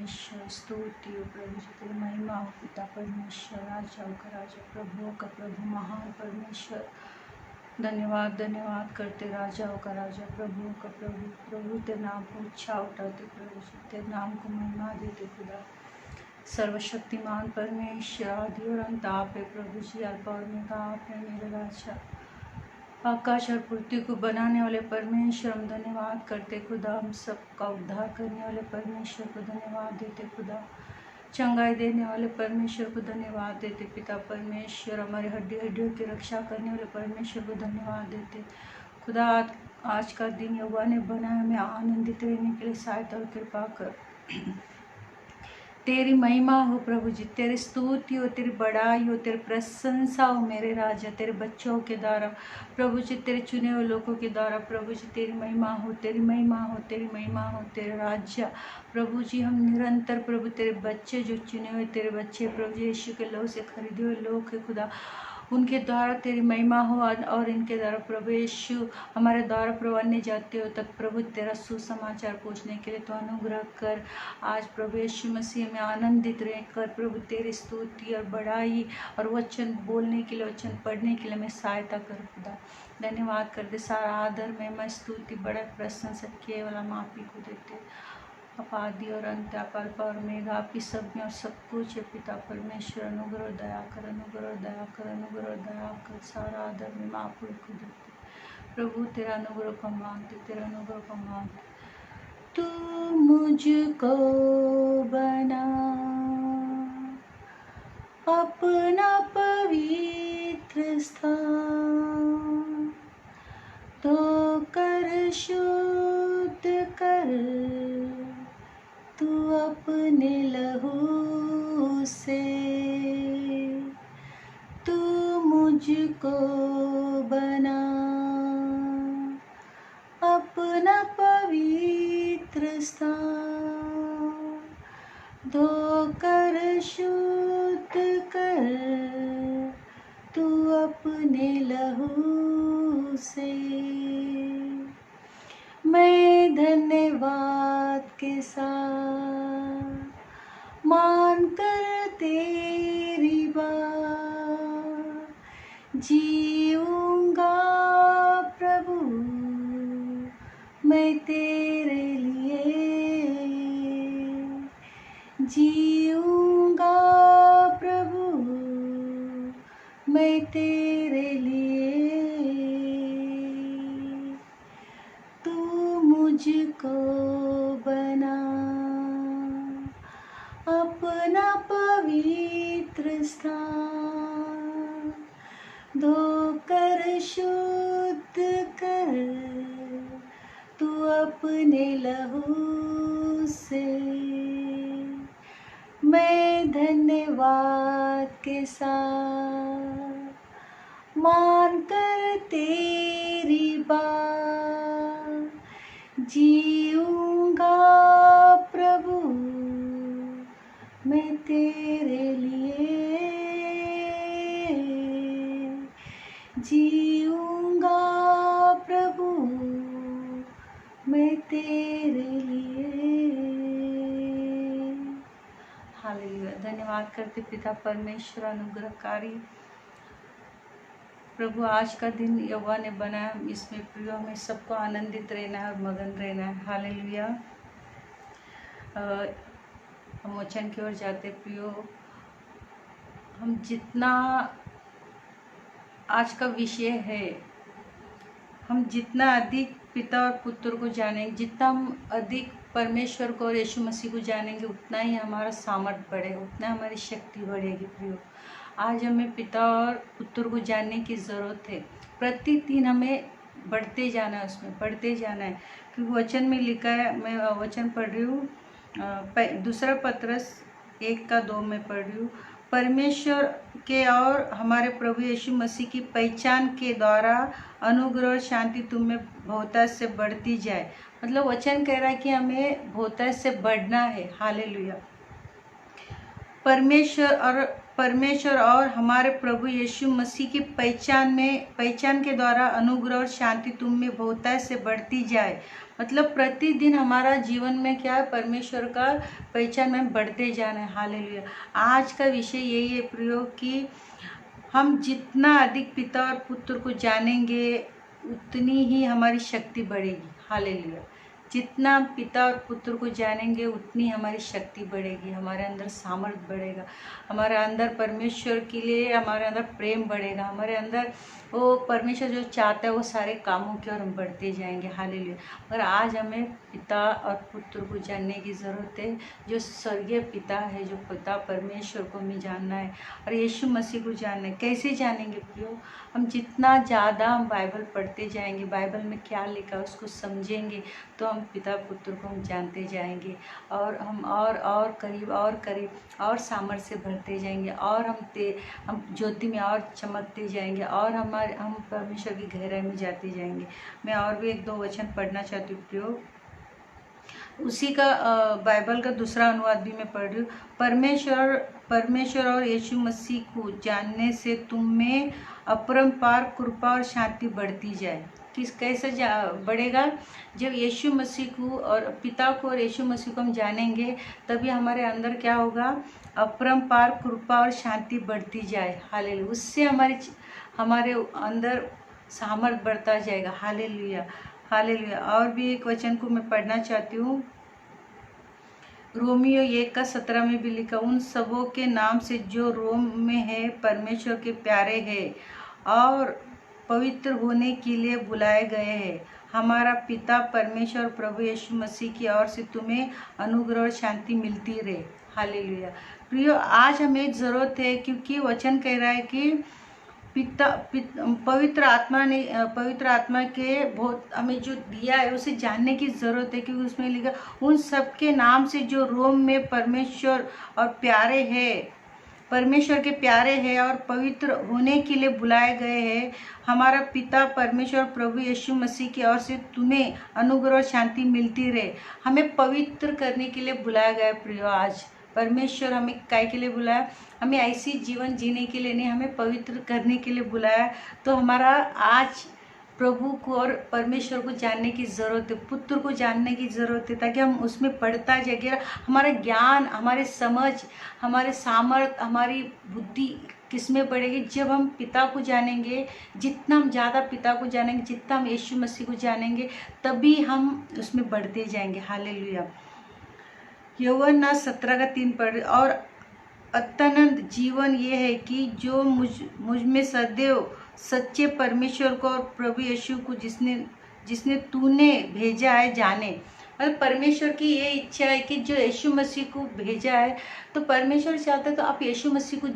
परमेश्वर, स्तुति हो प्रभु जी, तेरी महिमा हो पिता परमेश्वर, राजाओं का राजा, प्रभुओं का प्रभु, महान परमेश्वर। धन्यवाद धन्यवाद करते राजाओं का राजा, प्रभुओं का प्रभु। प्रभु तेरे नाम को ऊंचा उठाते प्रभु जी, तेरे नाम को महिमा देते खुदा। सर्वशक्तिमान परमेश्वर, आदि और अंत आप है प्रभु जी, अल्फा और ओमेगा आप है मेरे राजा। आकाश और पृथ्वी को बनाने वाले परमेश्वर, हम धन्यवाद करते खुदा। हम सबका उद्धार करने वाले परमेश्वर को धन्यवाद देते खुदा। चंगाई देने वाले परमेश्वर को धन्यवाद देते पिता परमेश्वर। हमारे हड्डियों की रक्षा करने वाले परमेश्वर को धन्यवाद देते खुदा। आज का दिन यहोवा ने बनाया, हमें आनंदित रहने के लिए सहायता और कृपा कर। तेरी महिमा हो प्रभु जी, तेरी स्तुति हो, तेरी बड़ाई हो, तेरी प्रशंसा हो मेरे राजा, तेरे बच्चों के द्वारा प्रभु जी, तेरे चुने हुए लोगों के द्वारा प्रभु जी, तेरी महिमा हो, तेरी महिमा हो, तेरी महिमा हो, तेरे राज्य प्रभु जी। हम निरंतर प्रभु तेरे बच्चे, जो चुने हुए तेरे बच्चे प्रभु जी, यीशु के लहू से खरीदे हुए लोग है खुदा, उनके द्वारा तेरी महिमा हो। और इनके द्वारा प्रभु यीशु हमारे द्वारा प्रभु अन्य जाते हो तक प्रभु तेरा सुसमाचार पहुँचने के लिए तो अनुग्रह कर। आज प्रभु यीशु मसीह में आनंदित रह कर प्रभु तेरी स्तुति और बड़ाई और वचन बोलने के लिए, वचन पढ़ने के लिए मैं सहायता कर खुदा। धन्यवाद कर दे। सारा आदर महिमा स्तुति बड़ा प्रशंसा केवल हम आप ही को देते। आप आदि और अंत, आप अल्फा और ओमेगा, आपकी सब में और सब कुछ है पिता परमेश्वर। अनुग्रह दया कर, अनुग्रह दया कर, अनुग्रह दया कर। सारा आदर में आप ही को देते प्रभु। तेरा अनुग्रह को मांगते, तेरा अनुग्रह को मांगते। तू मुझको बना अपना पवित्र स्थान, तो कर शुद्ध कर तू अपने लहू से। तू मुझको बना अपना पवित्र स्थान, धोकर शुद्ध कर तू अपने लहू से। मैं धन्यवाद के साथ मान कर तेरी बात जीऊंगा प्रभु मैं तेरे लिए। जीऊंगा प्रभु मैं तेरे लिए। तू मुझको बना अपना पवित्र स्थान, धोकर शुद्ध कर तू अपने लहू से। मैं धन्यवाद के साथ मान कर तेरी बात जीऊंगा प्रभु मैं तेरे लिए। जीऊंगा प्रभु मैं तेरे लिए। हालेलुया। धन्यवाद करते पिता परमेश्वर अनुग्रहकारी प्रभु। आज का दिन यहोवा ने बनाया, इसमें प्रियो हमें सबको आनंदित रहना है और मगन रहना है। हालेलुया। हम वचन की ओर जाते प्रियो। हम जितना आज का विषय है, हम जितना अधिक पिता और पुत्र को जानेंगे, जितना हम अधिक परमेश्वर को और यीशु मसीह को जानेंगे, उतना ही हमारा सामर्थ्य बढ़ेगा, उतना हमारी शक्ति बढ़ेगी प्रियो। आज हमें पिता और पुत्र को जानने की ज़रूरत है। प्रतिदिन हमें बढ़ते जाना है, उसमें बढ़ते जाना है, क्योंकि वचन में लिखा है। मैं वचन पढ़ रही हूँ, दूसरा पत्रस 1:2 में पढ़ रही हूँ। परमेश्वर के और हमारे प्रभु यीशु मसीह की पहचान के द्वारा अनुग्रह और शांति तुम में बहुतायत से बढ़ती जाए। मतलब वचन कह रहा है कि हमें बहुतायत से बढ़ना है। हालेलुया। परमेश्वर और हमारे प्रभु यीशु मसीह की पहचान के द्वारा अनुग्रह और शांति तुम में बहुतायत से बढ़ती जाए। मतलब प्रतिदिन हमारा जीवन में क्या है, परमेश्वर का पहचान में बढ़ते जाना है। हालेलुया। आज का विषय यही है प्रयोग कि हम जितना अधिक पिता और पुत्र को जानेंगे उतनी ही हमारी शक्ति बढ़ेगी। हालेलुया। जितना हम पिता और पुत्र को जानेंगे उतनी हमारी शक्ति बढ़ेगी, हमारे अंदर सामर्थ्य बढ़ेगा, हमारे अंदर परमेश्वर के लिए हमारे अंदर प्रेम बढ़ेगा, हमारे अंदर वो परमेश्वर जो चाहता है वो सारे कामों की ओर हम बढ़ते जाएंगे। हालेलुया। मगर आज हमें पिता और पुत्र को जानने की ज़रूरत है, जो स्वर्गीय पिता है, जो पिता परमेश्वर को हमें जानना है और यीशु मसीह को जानना है। कैसे जानेंगे प्रियो? हम जितना ज़्यादा हम बाइबल पढ़ते जाएंगे, बाइबल में क्या लिखा है उसको समझेंगे, तो हम पिता पुत्र को हम जानते जाएंगे और हम और करीब और सामर्थ्य से भरते जाएंगे और हम ज्योति में और चमकते जाएंगे और हम परमेश्वर की गहराई में जाते जाएंगे। मैं और भी एक दो वचन पढ़ना चाहती हूँ प्रियो। उसी का बाइबल का दूसरा अनुवाद भी मैं पढ़ रही हूँ। परमेश्वर और यीशु मसीह को जानने से तुम में अपरंपार कृपा और शांति बढ़ती जाए। कैसे बढ़ेगा? जब यीशु मसीह को और पिता को और यीशु मसीह को हम जानेंगे, तभी हमारे अंदर क्या होगा? अपरंपार कृपा और शांति बढ़ती जाए। हालेलुया। उससे हमारे अंदर सामर्थ्य बढ़ता जाएगा। Hallelujah, hallelujah. और भी एक वचन को मैं पढ़ना चाहती हूँ। रोमियो 1:17 में भी लिखा, उन सबों के नाम से जो रोम में है परमेश्वर के प्यारे हैं और पवित्र होने के लिए बुलाए गए हैं। हमारा पिता परमेश्वर प्रभु यीशु मसीह की ओर से तुम्हें अनुग्रह और शांति मिलती रहे। हालेलुया। प्रियो, आज हमें ज़रूरत है, क्योंकि वचन कह रहा है कि पवित्र आत्मा के बहुत हमें जो दिया है उसे जानने की ज़रूरत है, क्योंकि उसमें लिखा उन सब के नाम से जो रोम में परमेश्वर के प्यारे हैं और पवित्र होने के लिए बुलाए गए हैं। हमारा पिता परमेश्वर प्रभु यीशु मसीह की ओर से तुम्हें अनुग्रह और शांति मिलती रहे। हमें पवित्र करने के लिए बुलाया गया प्रियो। आज परमेश्वर हमें काय के लिए बुलाया? हमें ऐसी जीवन जीने के लिए नहीं, हमें पवित्र करने के लिए बुलाया। तो हमारा आज प्रभु को और परमेश्वर को जानने की ज़रूरत है, पुत्र को जानने की ज़रूरत है, ताकि हम उसमें बढ़ता जाएगा। हमारा ज्ञान, हमारे समझ, हमारे सामर्थ्य, हमारी बुद्धि किसमें बढ़ेगी? जब हम पिता को जानेंगे। जितना हम ज़्यादा पिता को जानेंगे, जितना हम यीशु मसीह को जानेंगे, तभी हम उसमें बढ़ते जाएंगे। हालेलुया। यूहन्ना 17:3 पढ़, और अत्यंत जीवन ये है कि जो मुझ में सदैव सच्चे परमेश्वर को और प्रभु यीशु को जिसने तूने भेजा है जाने। मतलब परमेश्वर की ये इच्छा है कि जो यीशु मसीह को भेजा है, तो परमेश्वर चाहता है तो आप यीशु मसीह को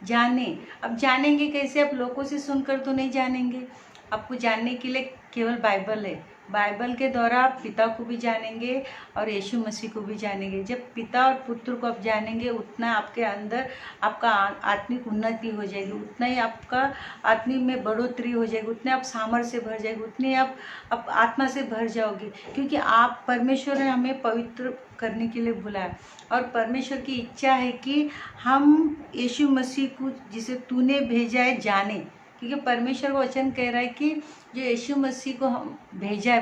जाने। अब जानेंगे कैसे? आप लोगों से सुनकर तो नहीं जानेंगे। आपको जानने के लिए केवल बाइबल है। बाइबल के द्वारा आप पिता को भी जानेंगे और यीशु मसीह को भी जानेंगे। जब पिता और पुत्र को आप जानेंगे, उतना आपके अंदर आपका आत्मिक उन्नति हो जाएगी, उतना ही आपका आत्मिक में बढ़ोतरी हो जाएगी, उतने आप सामर्थ्य से भर जाएगी, उतने आप आत्मा से भर जाओगे, क्योंकि आप परमेश्वर ने हमें पवित्र करने के लिए बुलाया। और परमेश्वर की इच्छा है कि हम यीशु मसीह को जिसे तूने भेजा है जाने, क्योंकि परमेश्वर का वचन कह रहा है कि जो यीशु मसीह को हम भेजा है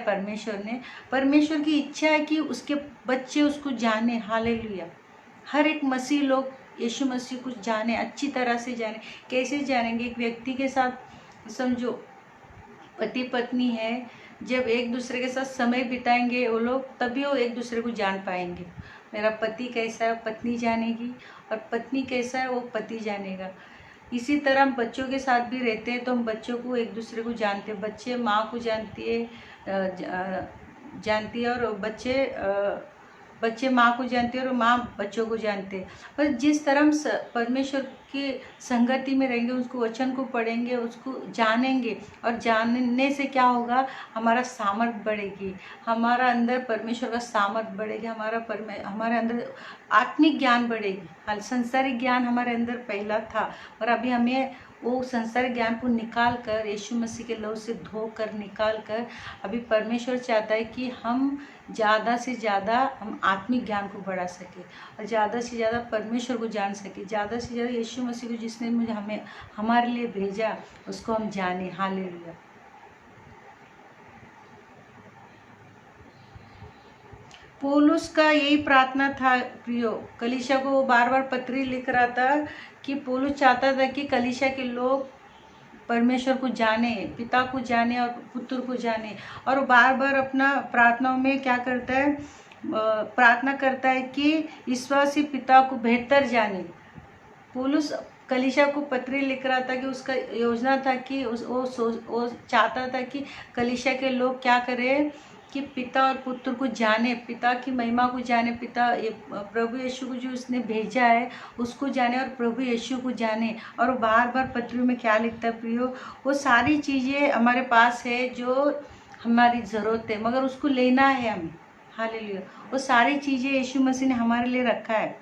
परमेश्वर की इच्छा है कि उसके बच्चे उसको जाने। हालेलुया। हर एक मसीह लोग यीशु मसीह को जाने, अच्छी तरह से जाने। कैसे जानेंगे? एक व्यक्ति के साथ, समझो पति पत्नी है, जब एक दूसरे के साथ समय बिताएंगे वो लोग, तभी वो एक दूसरे को जान पाएंगे। मेरा पति कैसा है पत्नी जानेगी, और पत्नी कैसा है वो पति जानेगा। इसी तरह हम बच्चों के साथ भी रहते हैं, तो हम बच्चों को एक दूसरे को जानते हैं। बच्चे माँ को जानती है और बच्चे माँ को जानते हैं और माँ बच्चों को जानते हैं। पर जिस तरह हम परमेश्वर की संगति में रहेंगे, उसको वचन को पढ़ेंगे, उसको जानेंगे, और जानने से क्या होगा? हमारा सामर्थ्य बढ़ेगी, हमारा अंदर परमेश्वर का सामर्थ्य बढ़ेगा, हमारे अंदर आत्मिक ज्ञान बढ़ेगी। हाल संसारिक ज्ञान हमारे अंदर पहला था, और अभी हमें वो संसारिक ज्ञान को निकाल कर, यीशु मसीह के लहू से धोकर निकाल कर, अभी परमेश्वर चाहता है कि हम ज़्यादा से ज़्यादा हम आत्मिक ज्ञान को बढ़ा सके और ज़्यादा से ज़्यादा परमेश्वर को जान सके, ज़्यादा से ज़्यादा यीशु मसीह को जिसने मुझे हमारे लिए भेजा उसको हम जाने। हालेलुया। पौलुस का यही प्रार्थना था प्रियो, कलीसिया को वो बार बार पत्री लिख रहा था कि पौलुस चाहता था कि कलीसिया के लोग परमेश्वर को जाने, पिता को जाने और पुत्र को जाने। और वो बार बार अपना प्रार्थनाओं में क्या करता है, प्रार्थना करता है कि विश्वासी पिता को बेहतर जाने। पौलुस कलीसिया को पत्री लिख रहा था कि उसका योजना था कि वो चाहता था कि कलीसिया के लोग क्या करें कि पिता और पुत्र को जाने, पिता की महिमा को जाने, पिता प्रभु यीशु को जो उसने भेजा है उसको जाने और प्रभु यीशु को जाने। और वो बार बार पत्री में क्या लिखता है प्रियो, वो सारी चीज़ें हमारे पास है जो हमारी ज़रूरत है, मगर उसको लेना है हमें। हालेलुया। वो सारी चीज़ें यीशु मसीह ने हमारे लिए रखा है।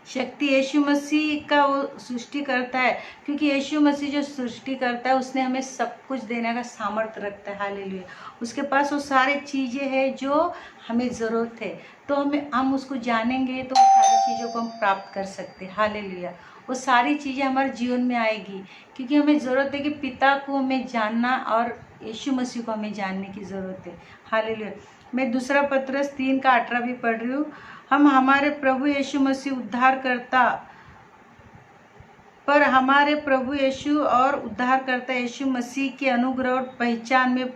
शक्ति यीशु मसीह का वो सृष्टि करता है, क्योंकि यीशु मसीह जो सृष्टि करता है उसने हमें सब कुछ देने का सामर्थ्य रखता है। हालेलुया। उसके पास वो सारी चीज़ें हैं जो हमें ज़रूरत है, तो हम उसको जानेंगे तो सारी चीज़ों को हम प्राप्त कर सकते हैं। हालेलुया। वो सारी चीज़ें हमारे जीवन में आएगी, क्योंकि हमें ज़रूरत है कि पिता को हमें जानना और यीशु मसीह को हमें जानने की ज़रूरत है। हालेलुया। मैं दूसरा पत्रस 3:18 भी पढ़ रही हूँ। हम हमारे प्रभु यीशु मसीह उद्धारकर्ता पर हमारे प्रभु यीशु और उद्धारकर्ता यीशु मसीह के अनुग्रह और पहचान में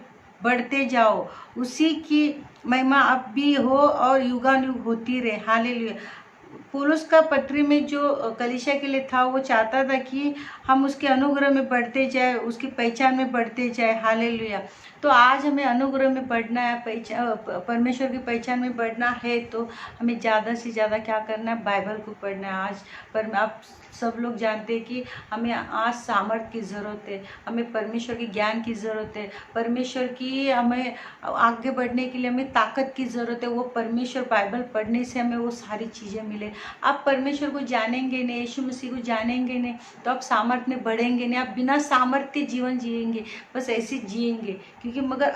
बढ़ते जाओ, उसी की महिमा अब भी हो और युगानुयुग होती रहे। हालेलुया। पौलुस का पत्री में जो कलीसिया के लिए था वो चाहता था कि हम उसके अनुग्रह में बढ़ते जाए, उसकी पहचान में बढ़ते जाए। हालेलुया। तो आज हमें अनुग्रह में बढ़ना है, परमेश्वर की पहचान में बढ़ना है, तो हमें ज़्यादा से ज़्यादा क्या करना है, बाइबल को पढ़ना है। आज पर आप सब लोग जानते हैं कि हमें आज सामर्थ्य की ज़रूरत है, हमें परमेश्वर के ज्ञान की ज़रूरत है, परमेश्वर की हमें आगे बढ़ने के लिए हमें ताकत की ज़रूरत है। वो परमेश्वर बाइबल पढ़ने से हमें वो सारी चीज़ें मिले। आप परमेश्वर को जानेंगे नहीं, यीशु मसीह को जानेंगे नहीं, तो आप सामर्थ्य में बढ़ेंगे नहीं। आप बिना सामर्थ्य के जीवन जिएंगे, बस ऐसे जिएंगे। क्योंकि मगर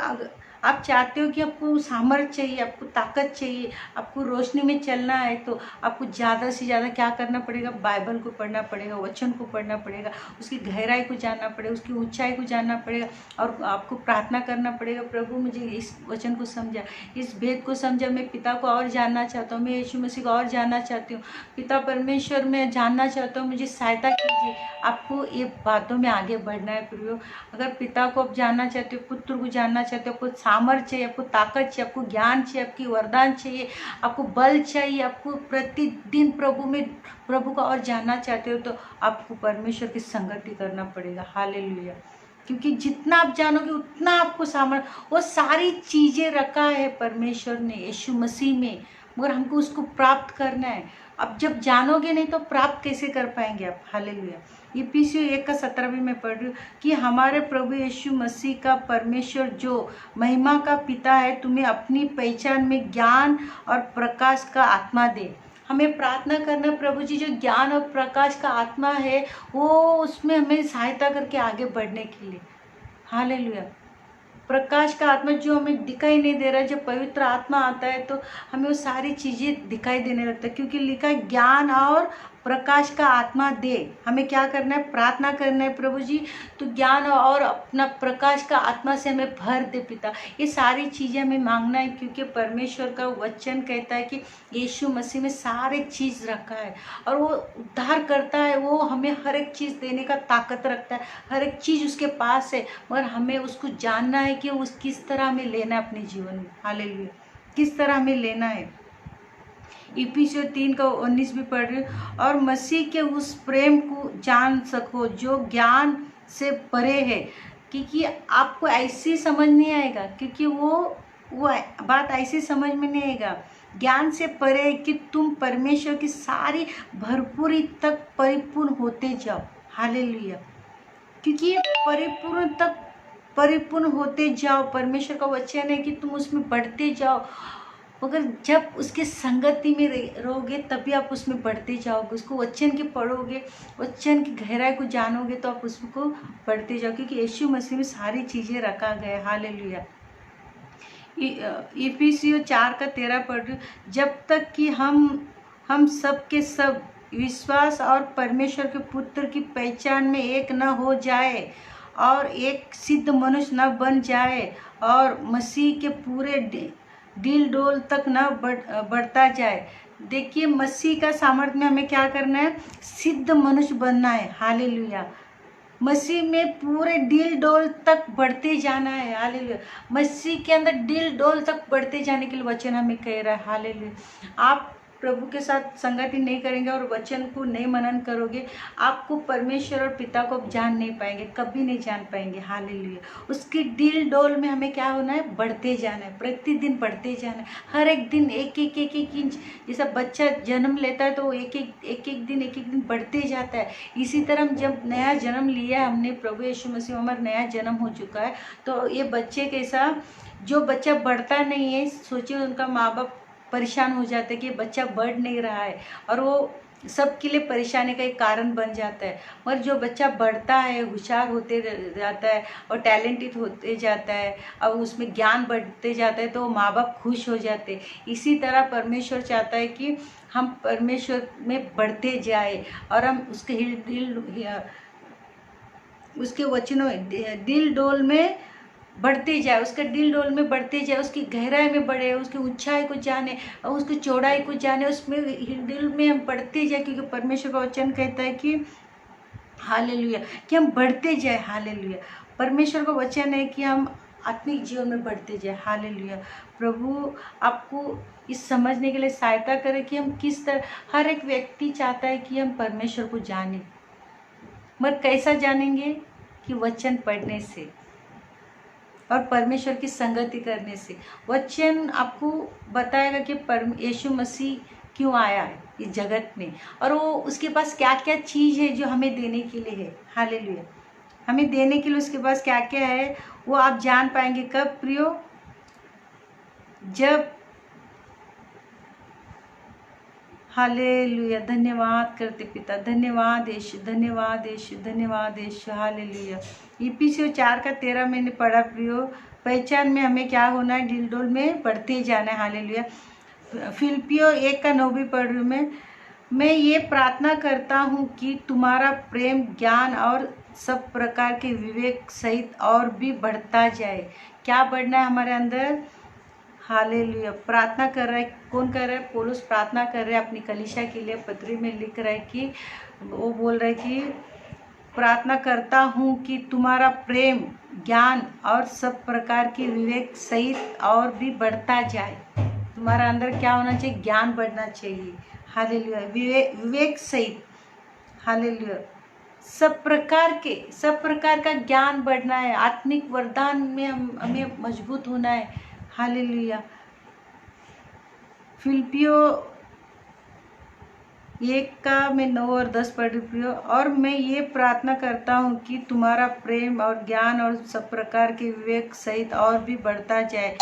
आप चाहते हो कि आपको सामर्थ्य चाहिए, आपको ताकत चाहिए, आपको रोशनी में चलना है, तो आपको ज़्यादा से ज़्यादा क्या करना पड़ेगा, बाइबल को पढ़ना पड़ेगा, वचन को पढ़ना पड़ेगा, उसकी गहराई को जानना पड़ेगा, उसकी ऊंचाई को जानना पड़ेगा। और आपको प्रार्थना करना पड़ेगा, प्रभु मुझे इस वचन को समझा, इस भेद को समझा, मैं पिता को और जानना चाहता हूँ, मैं यीशु मसीह को और जानना चाहती हूँ, पिता परमेश्वर में जानना चाहता हूँ, मुझे सहायता कीजिए। आपको ये बातों में आगे बढ़ना है प्रियो। अगर पिता को आप जानना चाहते हो, पुत्र को जानना चाहते हो, आपको सामर्थ्य चाहिए, आपको ताकत चाहिए, आपको ज्ञान चाहिए, आपकी वरदान चाहिए, आपको बल चाहिए, आपको प्रतिदिन प्रभु को और जानना चाहते हो, तो आपको परमेश्वर की संगति करना पड़ेगा। हालेलुया। क्योंकि जितना आप जानोगे उतना आपको सामर्थ्य, वो सारी चीज़ें रखा है परमेश्वर ने यीशु मसीह में, मगर हमको उसको प्राप्त करना है। अब जब जानोगे नहीं तो प्राप्त कैसे कर पाएंगे आप। हालेलुया। इफिसियों 1:17 भी मैं पढ़ रही हूँ कि हमारे प्रभु यीशु मसीह का परमेश्वर जो महिमा का पिता है तुम्हें अपनी पहचान में ज्ञान और प्रकाश का आत्मा दे। हमें प्रार्थना करना, प्रभु जी जो ज्ञान और प्रकाश का आत्मा है वो उसमें हमें सहायता करके आगे बढ़ने के लिए। हालेलुया। प्रकाश का आत्मा जो हमें दिखाई नहीं दे रहा है, जब पवित्र आत्मा आता है तो हमें वो सारी चीज़ें दिखाई देने लगता है, क्योंकि लिखा है ज्ञान और प्रकाश का आत्मा दे। हमें क्या करना है, प्रार्थना करना है, प्रभु जी तो ज्ञान और अपना प्रकाश का आत्मा से हमें भर दे पिता। ये सारी चीज़ें हमें मांगना है, क्योंकि परमेश्वर का वचन कहता है कि यीशु मसीह में सारे चीज़ रखा है और वो उद्धार करता है, वो हमें हर एक चीज़ देने का ताकत रखता है, हर एक चीज़ उसके पास है, मगर हमें उसको जानना है कि उस किस तरह हमें लेना है अपने जीवन में। हालेलुया। किस तरह हमें लेना है। इफिसियों 3:19 भी पढ़ रही हूँ। और मसीह के उस प्रेम को जान सको जो ज्ञान से परे है, क्योंकि आपको ऐसी समझ नहीं आएगा, क्योंकि वो बात ऐसी समझ में नहीं आएगा। ज्ञान से परे कि तुम परमेश्वर की सारी भरपूरी तक परिपूर्ण होते जाओ। हालेलुया। क्योंकि ये परिपूर्ण होते जाओ, परमेश्वर का वचन है कि तुम उसमें बढ़ते जाओ। अगर जब उसके संगति में रहोगे तभी आप उसमें बढ़ते जाओगे, उसको वचन के पढ़ोगे, वचन की गहराई को जानोगे तो आप उसको बढ़ते जाओ, क्योंकि यीशु मसीह में सारी चीज़ें रखा गया। हालेलुया। इफिसियों 4:13 पढ़ रही हूँ। जब तक कि हम सब के सब विश्वास और परमेश्वर के पुत्र की पहचान में एक न हो जाए और एक सिद्ध मनुष्य न बन जाए और मसीह के पूरे दिल डोल तक न बढ़ता जाए। देखिए, मसीह का सामर्थ्य में हमें क्या करना है? सिद्ध मनुष्य बनना है। हालेलुया। मसीह में पूरे दिल डोल तक बढ़ते जाना है। हालेलुया। मसीह के अंदर दिल डोल तक बढ़ते जाने के लिए वचन हमें कह रहा है। हालेलुया। आप प्रभु के साथ संगति नहीं करेंगे और वचन को नहीं मनन करोगे, आपको परमेश्वर और पिता को जान नहीं पाएंगे, कभी नहीं जान पाएंगे। हालेलुया। उसकी दिल डोल में हमें क्या होना है? बढ़ते जाना है, प्रतिदिन बढ़ते जाना है। हर एक दिन एक एक इंच, जैसा बच्चा जन्म लेता है तो एक एक दिन बढ़ते जाता है। इसी तरह जब नया जन्म लिया है हमने, प्रभु यीशु मसीह हमारा नया जन्म हो चुका है, तो ये बच्चे कैसा, जो बच्चा बढ़ता नहीं है, सोचिए उनका माँ बाप परेशान हो जाते हैं कि बच्चा बढ़ नहीं रहा है, और वो सबके लिए परेशानी का एक कारण बन जाता है। मगर जो बच्चा बढ़ता है, होशियार होते जाता है और टैलेंटेड होते जाता है, अब उसमें ज्ञान बढ़ते जाता है, तो माँ बाप खुश हो जाते हैं। इसी तरह परमेश्वर चाहता है कि हम परमेश्वर में बढ़ते जाए और हम उसके वचनों दिल डोल में बढ़ते जाए, उसके दिल डोल में बढ़ते जाए, उसकी गहराई में बढ़े, उसकी ऊंचाई को जाने और उसकी चौड़ाई को जाने, उसमें दिल में हम बढ़ते जाए, क्योंकि परमेश्वर का वचन कहता है कि हालेलुया, कि हम बढ़ते जाए। हालेलुया। परमेश्वर का वचन है कि हम आत्मिक जीवन में बढ़ते जाए। हालेलुया। प्रभु आपको इस समझने के लिए सहायता करे कि हम किस तरह, हर एक व्यक्ति चाहता है कि हम परमेश्वर को जाने, मगर कैसा जानेंगे? कि वचन पढ़ने से और परमेश्वर की संगति करने से। वचन आपको बताएगा कि यीशु मसीह क्यों आया है इस जगत में, और वो उसके पास क्या क्या चीज़ है जो हमें देने के लिए है। हालेलुया। हमें देने के लिए उसके पास क्या क्या है, वो आप जान पाएंगे कब प्रियो? जब, हालेलुया, धन्यवाद करते पिता, धन्यवाद यीशु, धन्यवाद यीशु, धन्यवाद यीशु। हालेलुया। इफिसियों 4:13 मैंने पढ़ा प्रियो, पहचान में हमें क्या होना है? दिल डोल में बढ़ते जाना है। हालेलुया। फिलिपियों 1:9 पढ़ रही हूँ मैं ये प्रार्थना करता हूँ कि तुम्हारा प्रेम, ज्ञान और सब प्रकार के विवेक सहित और भी बढ़ता जाए। क्या बढ़ना है हमारे अंदर? हालेलुया। प्रार्थना कर रहा है, कौन कर रहा है? पौलुस प्रार्थना कर रहा है अपनी कलीसिया के लिए, पत्री में लिख रहा है कि वो बोल रहा है कि प्रार्थना करता हूँ कि तुम्हारा प्रेम, ज्ञान और सब प्रकार के विवेक सहित और भी बढ़ता जाए। तुम्हारा अंदर क्या होना चाहिए? ज्ञान बढ़ना चाहिए। हालेलुया। विवेक सहित, हालेलुया, सब प्रकार का ज्ञान बढ़ना है। आत्मिक वरदान में हमें मजबूत होना है। हालेलुया। फिलिपियों 1:9 और 10 पढ़ रही हूँ। और मैं ये प्रार्थना करता हूँ कि तुम्हारा प्रेम और ज्ञान और सब प्रकार के विवेक सहित और भी बढ़ता जाए,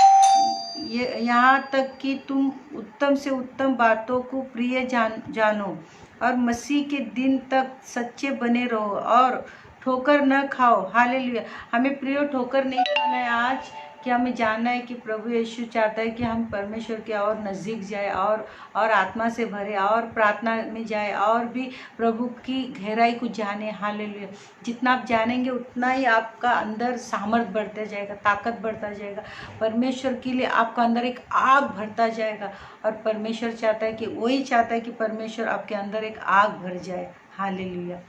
ये यहाँ तक कि तुम उत्तम से उत्तम बातों को प्रिय जानो और मसीह के दिन तक सच्चे बने रहो और ठोकर न खाओ। हालेलुया। हमें प्रिय ठोकर नहीं खाना है आज, कि हमें जानना है कि प्रभु यीशु चाहता है कि हम परमेश्वर के और नज़दीक जाए और आत्मा से भरे और प्रार्थना में जाए और भी प्रभु की गहराई को जाने। हालेलुया। जितना आप जानेंगे उतना ही आपका अंदर सामर्थ बढ़ता जाएगा, ताकत बढ़ता जाएगा, परमेश्वर के लिए आपका अंदर एक आग भरता जाएगा। और परमेश्वर चाहता है कि वही चाहता है कि परमेश्वर आपके अंदर एक आग भर जाए। हालेलुया।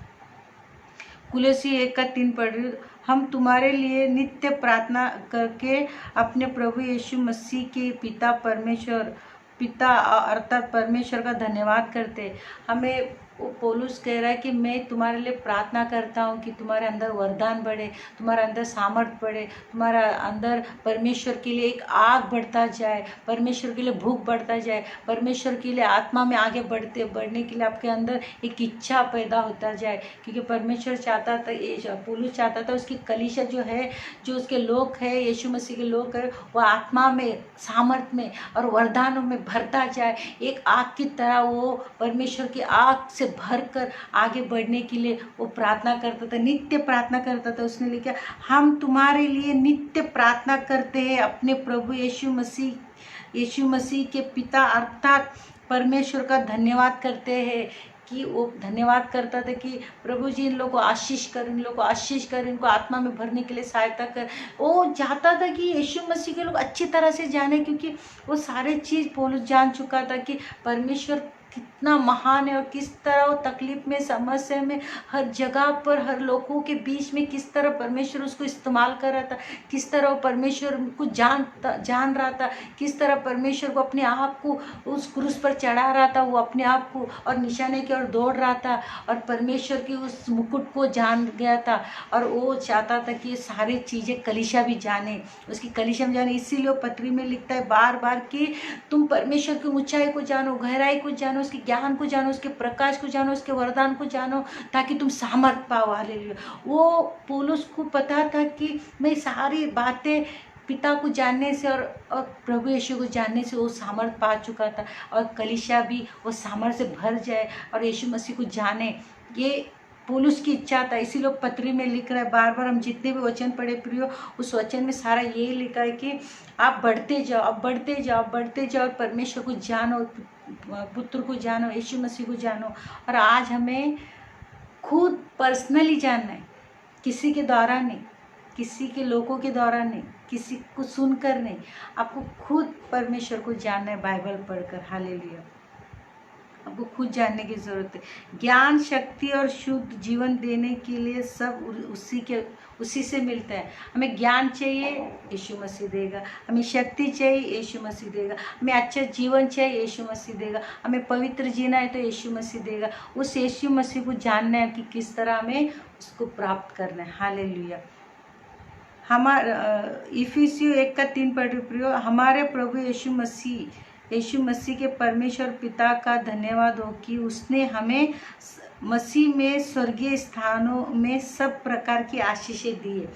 कुलसी 1:3 पढ़ रही हूँ। हम तुम्हारे लिए नित्य प्रार्थना करके अपने प्रभु यीशु मसीह के पिता अर्थात परमेश्वर का धन्यवाद करते। हमें वो पौलुस कह रहा है कि मैं तुम्हारे लिए प्रार्थना करता हूँ कि तुम्हारे अंदर वरदान बढ़े, तुम्हारे अंदर सामर्थ बढ़े, तुम्हारा अंदर परमेश्वर के लिए एक आग बढ़ता जाए, परमेश्वर के लिए भूख बढ़ता जाए, परमेश्वर के लिए आत्मा में आगे बढ़ने के लिए आपके अंदर एक इच्छा पैदा होता जाए। क्योंकि परमेश्वर चाहता था, पौलुस चाहता था उसकी कलीसिया जो है, जो उसके लोग हैं, यीशु मसीह के लोग हैं, वो आत्मा में, सामर्थ में और वरदानों में भरता जाए। एक आग की तरह वो परमेश्वर की आग से भरकर आगे बढ़ने के लिए वो प्रार्थना करता था, नित्य प्रार्थना करता था। उसने लिखा, हम तुम्हारे लिए नित्य प्रार्थना करते हैं अपने प्रभु यीशु मसीह के पिता अर्थात परमेश्वर का धन्यवाद करते हैं कि वो धन्यवाद करता था कि प्रभु जी इन लोगों को आशीष कर, इन लोगों को आशीष कर, इनको आत्मा में भरने के लिए सहायता कर। वो चाहता था कि यीशु मसीह के लोग अच्छी तरह से जाने, क्योंकि वो सारे चीज़ पौलुस जान चुका था कि परमेश्वर कितना महान है और किस तरह वो तकलीफ में, समस्या में, हर जगह पर, हर लोगों के बीच में किस तरह परमेश्वर उसको इस्तेमाल कर रहा था, किस तरह वो परमेश्वर को जान रहा था, किस तरह परमेश्वर को अपने आप को उस क्रूस पर चढ़ा रहा था, वो अपने आप को और निशाने की ओर दौड़ रहा था और परमेश्वर की उस मुकुट को जान गया था। और वो चाहता था कि ये सारी चीज़ें कलीसिया भी जाने, उसकी कलीसिया में जाने। इसीलिए वो पत्री में लिखता है बार बार कि तुम परमेश्वर की ऊंचाई को जानो, गहराई को जानो, उसके ज्ञान को जानो, उसके प्रकाश को जानो, उसके वरदान को जानो, ताकि तुम सामर्थ पाओ। हालेलुया। वो पौलुस को पता था कि मैं सारी बातें पिता को जानने से और प्रभु यीशु को जानने से वो सामर्थ पा चुका था, और कलीसिया भी वो सामर्थ से भर जाए और यीशु मसीह को जाने, ये पौलुस की इच्छा था। इसी लोग पत्री में लिख रहा है बार बार। हम जितने भी वचन पढ़े प्रियो, उस वचन में सारा यही लिखा है कि आप बढ़ते जाओ, आप बढ़ते जाओ, आप बढ़ते जाओ और परमेश्वर को जानो, पुत्र को जानो, यीशु मसीह को जानो। और आज हमें खुद पर्सनली जानना है, किसी के द्वारा नहीं, किसी के लोगों के द्वारा नहीं, किसी को सुनकर नहीं, आपको खुद परमेश्वर को जानना है बाइबल पढ़कर। हालेलुया। आपको खुद जानने की ज़रूरत है। ज्ञान, शक्ति और शुद्ध जीवन देने के लिए सब उसी से मिलता है। हमें ज्ञान चाहिए, यीशु मसीह देगा। हमें शक्ति चाहिए, यीशु मसीह देगा। हमें अच्छा जीवन चाहिए, यीशु मसीह देगा। हमें पवित्र जीना है तो यीशु मसीह देगा। उस यीशु मसीह को जानना है कि किस तरह हमें उसको प्राप्त करना है। हालेलुया। हमारा इफिसियों 1:3 पढ़ प्रियो, हमारे प्रभु यीशु मसीह के परमेश्वर पिता का धन्यवाद हो कि उसने हमें मसीह में स्वर्गीय स्थानों में सब प्रकार की आशीषें दी है।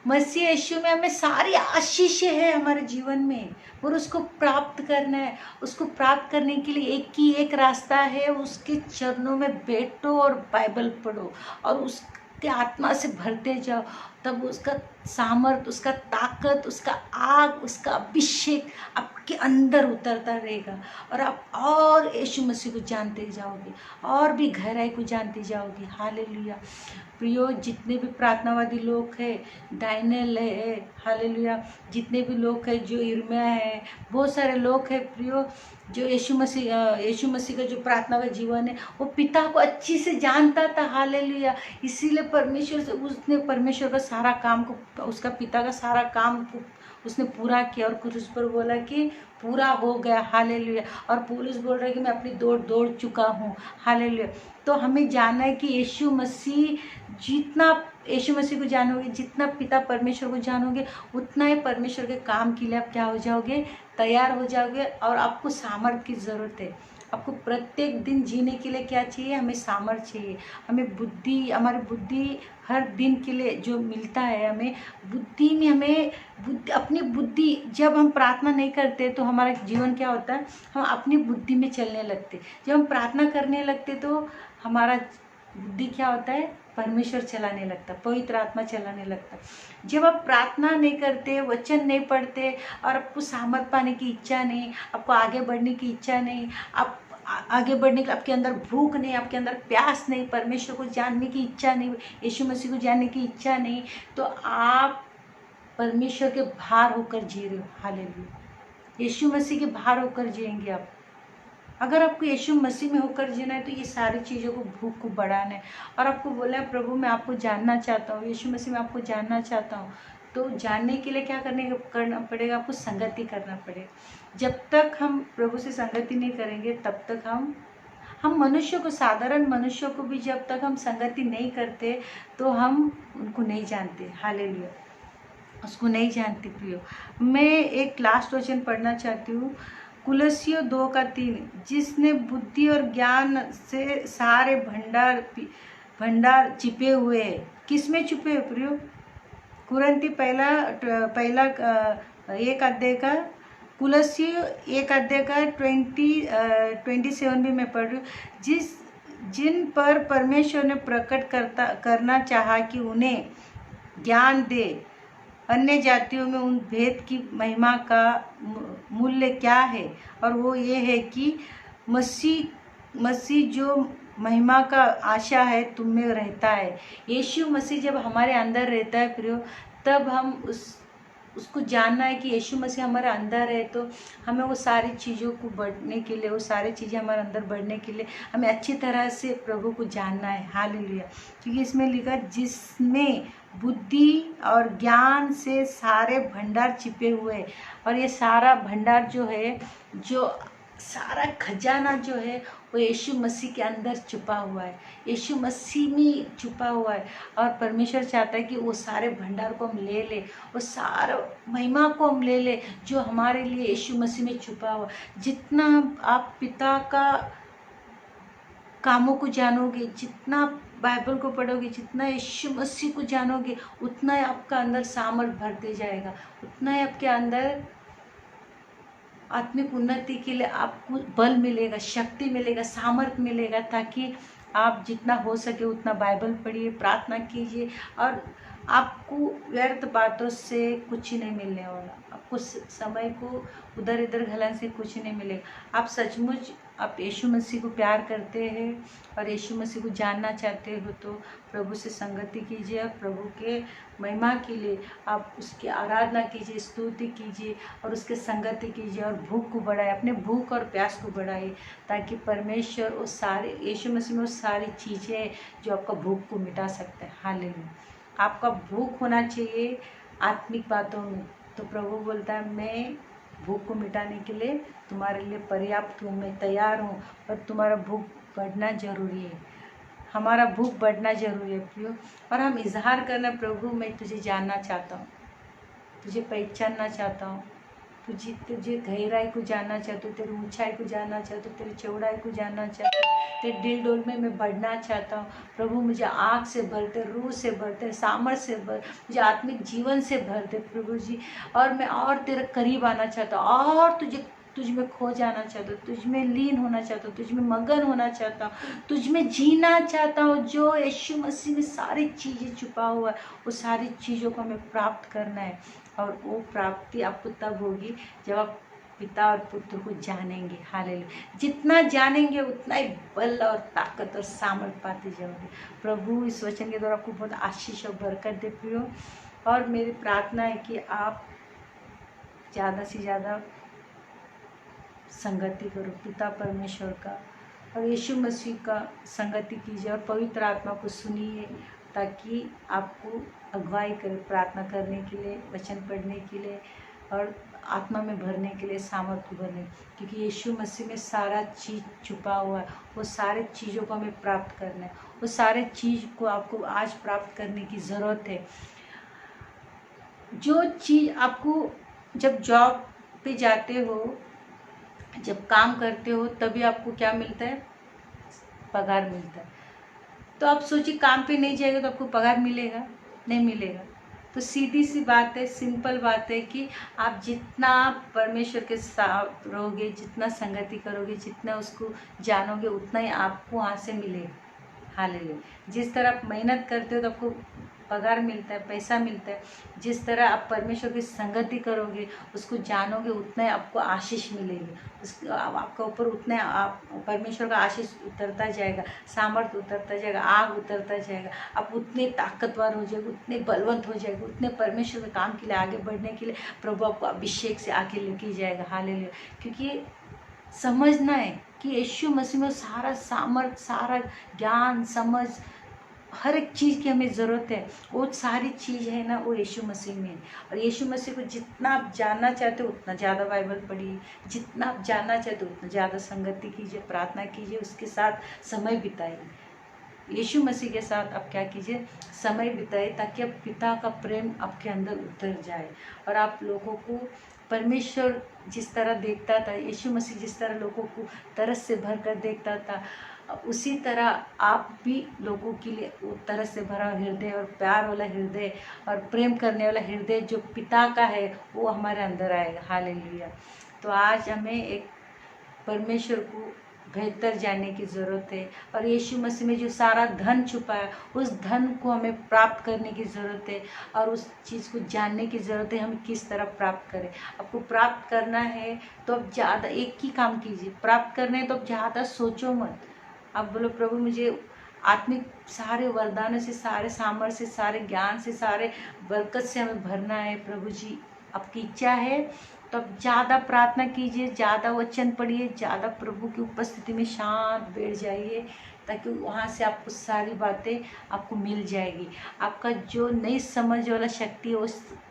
मसीह यीशु में हमें सारी आशीषें हैं हमारे जीवन में, और उसको प्राप्त करना है। उसको प्राप्त करने के लिए एक ही एक रास्ता है, उसके चरणों में बैठो और बाइबल पढ़ो और उसके आत्मा से भरते जाओ। तब उसका सामर्थ, उसका ताकत, उसका आग, उसका अभिषेक आपके अंदर उतरता रहेगा और आप और यीशु मसीह को जानते जाओगे और भी गहराई को जानते जाओगे। हालेलुया। प्रियो, जितने भी प्रार्थनावादी लोग हैं, दानिएल है, हालेलुया, जितने भी लोग हैं, जो यिर्मयाह है, बहुत सारे लोग हैं प्रियो, जो यीशु मसीह का जो प्रार्थना का जीवन है, वो पिता को अच्छी से जानता था। हालेलुया। इसीलिए उसने परमेश्वर का सारा काम को, उसका पिता का सारा काम को उसने पूरा किया और क्रूस पर बोला कि पूरा हो गया। हालेलुया। और पौलुस बोल रहा है कि मैं अपनी दौड़ चुका हूँ। हालेलुया। तो हमें जानना है कि यीशु मसीह को जानोगे, जितना पिता परमेश्वर को जानोगे, उतना ही परमेश्वर के काम के लिए आप क्या हो जाओगे, तैयार हो जाओगे। और आपको सामर्थ की ज़रूरत है। आपको प्रत्येक दिन जीने के लिए क्या चाहिए, हमें सामर्थ चाहिए। हमें बुद्धि, हमारी बुद्धि हर दिन के लिए जो मिलता है, हमें बुद्धि में, अपनी बुद्धि, जब हम प्रार्थना नहीं करते तो हमारा जीवन क्या होता है, हम अपनी बुद्धि में चलने लगते। जब हम प्रार्थना करने लगते तो हमारा बुद्धि क्या होता है, परमेश्वर चलाने लगता, पवित्र आत्मा चलाने लगता। जब आप प्रार्थना नहीं करते, वचन नहीं पढ़ते और आपको सामर्थ पाने की इच्छा नहीं, आपको आगे बढ़ने की इच्छा नहीं, आप आगे बढ़ने का आपके अंदर भूख नहीं, आपके अंदर प्यास नहीं, परमेश्वर को जानने की इच्छा नहीं, यीशु मसीह को जानने की इच्छा नहीं, तो आप परमेश्वर के बाहर होकर जी रहे हो। हालेलुया। यीशु मसीह के बाहर होकर जिएंगे आप। अगर आपको यीशु मसीह में होकर जीना है तो ये सारी चीज़ों को, भूख को बढ़ाना है। और आपको बोला है, प्रभु मैं आपको जानना चाहता हूँ, यीशु मसीह में आपको जानना चाहता हूँ। तो जानने के लिए क्या करना पड़ेगा, आपको संगति करना पड़ेगा। जब तक हम प्रभु से संगति नहीं करेंगे, तब तक हम मनुष्य को, साधारण मनुष्यों को भी जब तक हम संगति नहीं करते तो हम उनको नहीं जानते। हालेलुया, उसको नहीं जानते प्रियो। मैं एक लास्ट वचन पढ़ना चाहती हूँ, कुलस्सियों 2:3, जिसने बुद्धि और ज्ञान से सारे भंडार छिपे हुए हैं। किस में छुपे हुए प्रियो? कुरंती पहला 1 अध्याय का, कुलस्सियों 1 अध्याय का 27 भी मैं पढ़ रही हूँ। जिन पर परमेश्वर ने प्रकट करना चाहा कि उन्हें ज्ञान दे, अन्य जातियों में उन भेद की महिमा का मूल्य क्या है, और वो ये है कि मसीह जो महिमा का आशा है तुम में रहता है। यीशु मसीह जब हमारे अंदर रहता है प्रियो, तब हम उसको जानना है कि यीशु मसीह हमारे अंदर है, तो हमें वो सारी चीज़ों को बढ़ने के लिए, वो सारी चीज़ें हमारे अंदर बढ़ने के लिए हमें अच्छी तरह से प्रभु को जानना है। हालेलुया, क्योंकि इसमें लिखा जिसमें बुद्धि और ज्ञान से सारे भंडार छिपे हुए हैं। और ये सारा भंडार जो है, जो सारा खजाना जो है, वो यीशु मसीह के अंदर छुपा हुआ है, यीशु मसीह में छुपा हुआ है। और परमेश्वर चाहता है कि वो सारे भंडार को हम ले ले, वो सारा महिमा को हम ले ले जो हमारे लिए यीशु मसीह में छुपा हुआ। जितना आप पिता का कामों को जानोगे, जितना बाइबल को पढ़ोगे, जितना यीशु मसीह को जानोगे, उतना ही आपका अंदर सामर्थ भरते जाएगा, उतना ही आपके अंदर आत्मिक उन्नति के लिए आपको बल मिलेगा, शक्ति मिलेगा, सामर्थ्य मिलेगा, ताकि आप जितना हो सके उतना बाइबल पढ़िए, प्रार्थना कीजिए। और आपको व्यर्थ बातों से कुछ नहीं मिलने वाला, आपको समय को उधर इधर घलन से कुछ नहीं मिलेगा। आप सचमुच आप यीशु मसीह को प्यार करते हैं और यीशु मसीह को जानना चाहते हो, तो प्रभु से संगति कीजिए और प्रभु के महिमा के लिए आप उसकी आराधना कीजिए, स्तुति कीजिए और उसके संगति कीजिए, और भूख को बढ़ाए, अपने भूख और प्यास को बढ़ाइए, ताकि परमेश्वर वो सारे, यीशु मसीह में वो सारी चीज़ें जो आपका भूख को मिटा सकते हैं। हालेलुया, आपका भूख होना चाहिए आत्मिक बातों में। तो प्रभु बोलता है मैं भूख को मिटाने के लिए तुम्हारे लिए पर्याप्त हूँ, मैं तैयार हूँ, पर तुम्हारा भूख बढ़ना जरूरी है, हमारा भूख बढ़ना जरूरी है प्रियो। और हम इजहार करना, प्रभु मैं तुझे जानना चाहता हूँ, तुझे पहचानना चाहता हूँ, तुझे गहराई को जानना चाहता हूँ, तेरी ऊंचाई को जानना चाहता हूँ, तेरी चौड़ाई को जानना चाहता हूँ, तेरे दिल डोल में मैं बढ़ना चाहता हूँ। प्रभु मुझे आँख से भरते, रूह से भरते, सामर्थ से भर, मुझे आत्मिक जीवन से भरते प्रभु जी। और मैं और तेरे करीब आना चाहता हूँ, और तुझ में खो जाना चाहता हूँ, तुझ में लीन होना चाहता हूँ, तुझ में मगन होना चाहता हूँ, तुझ में जीना चाहता हूँ। जो यीशु मसीह में सारी चीज़ें छुपा हुआ है, वो सारी चीज़ों को हमें प्राप्त करना है। और वो प्राप्ति आपको तब होगी जब आप पिता और पुत्र को जानेंगे। हालेलुया, जितना जानेंगे उतना ही बल और ताकत और सामर्थ पाते जाओगे। प्रभु इस वचन के द्वारा आपको बहुत आशीष और बरकत दे प्रियो। और मेरी प्रार्थना है कि आप ज़्यादा से ज़्यादा संगति करो पिता परमेश्वर का और यीशु मसीह का संगति कीजिए, और पवित्र आत्मा को सुनिए, ताकि आपको अगुवाई करे प्रार्थना करने के लिए, वचन पढ़ने के लिए और आत्मा में भरने के लिए, सामर्थ्य बने। क्योंकि यीशु मसीह में सारा चीज़ छुपा हुआ है, वो सारे चीज़ों को हमें प्राप्त करना है, वो सारे चीज़ को आपको आज प्राप्त करने की ज़रूरत है। जो चीज़ आपको जब जॉब पे जाते हो, जब काम करते हो, तभी आपको क्या मिलता है? पगार मिलता है। तो आप सोचिए काम पे नहीं जाएगा तो आपको पगार मिलेगा? नहीं मिलेगा। तो सीधी सी बात है, सिंपल बात है कि आप जितना परमेश्वर के साथ रहोगे, जितना संगति करोगे, जितना उसको जानोगे, उतना ही आपको वहाँ से मिलेगा। हालेलुया। जिस तरह आप मेहनत करते हो तो आपको पगार मिलता है, पैसा मिलता है। जिस तरह आप परमेश्वर की संगति करोगे, उसको जानोगे, उतना ही आपको आशीष मिलेगी, आपका ऊपर उतना आप परमेश्वर का आशीष उतरता जाएगा, सामर्थ्य उतरता जाएगा, आग उतरता जाएगा। आप उतने ताकतवर हो जाएगे, उतने बलवंत हो जाएगे, उतने परमेश्वर के काम के लिए आगे बढ़ने के लिए प्रभु आपको अभिषेक से आगे लेके जाएगा। हालेलुया। क्योंकि समझना है कि यीशु मसीह में सारा सामर्थ, सारा ज्ञान, समझ हर एक चीज़ की हमें ज़रूरत है, वो सारी चीज़ है ना, वो यीशु मसीह में है। और यीशु मसीह को जितना आप जानना चाहते हो उतना ज़्यादा बाइबल पढ़िए, जितना आप जानना चाहते हो उतना ज़्यादा संगति कीजिए, प्रार्थना कीजिए, उसके साथ समय बिताइए। यीशु मसीह के साथ आप क्या कीजिए, समय बिताए, ताकि अब पिता का प्रेम आपके अंदर उतर जाए और आप लोगों को परमेश्वर जिस तरह देखता था, यीशु मसीह जिस तरह लोगों को तरस से भर कर देखता था, उसी तरह आप भी लोगों के लिए वो तरस से भरा हृदय और प्यार वाला हृदय और प्रेम करने वाला हृदय जो पिता का है वो हमारे अंदर आएगा। हालेलुया। तो आज हमें एक परमेश्वर को बेहतर जानने की ज़रूरत है और यीशु मसीह में जो सारा धन छुपा है उस धन को हमें प्राप्त करने की ज़रूरत है और उस चीज़ को जानने की ज़रूरत है हम किस तरह प्राप्त करें। आपको प्राप्त करना है तो आप ज़्यादा एक ही काम कीजिए, प्राप्त करना है तो आप ज़्यादा सोचो मत। आप बोलो प्रभु मुझे आत्मिक सारे वरदानों से, सारे सामर्थ्य से, सारे ज्ञान से, सारे बरकत से हमें भरना है। प्रभु जी आपकी इच्छा है तो आप ज़्यादा प्रार्थना कीजिए, ज़्यादा वचन पढ़िए, ज़्यादा प्रभु की उपस्थिति में शांत बैठ जाइए, ताकि वहाँ से आपको सारी बातें आपको मिल जाएगी। आपका जो नहीं समझ वाला शक्ति है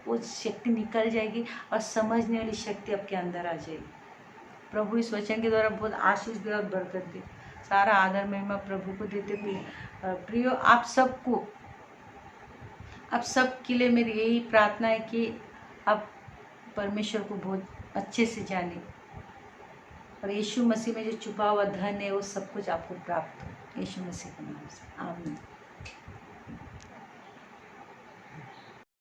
वो शक्ति निकल जाएगी और समझने वाली शक्ति आपके अंदर आ जाएगी। प्रभु इस वचन के द्वारा बहुत आशीष दे और बरकत दे। सारा आदर महिमा प्रभु को देते हुए प्रियो आप सब के लिए मेरी यही प्रार्थना है कि आप परमेश्वर को बहुत अच्छे से जाने और यीशु मसीह में जो छुपा हुआ धन है वो सब कुछ आपको प्राप्त हो। यीशु मसीह के नाम से आमीन।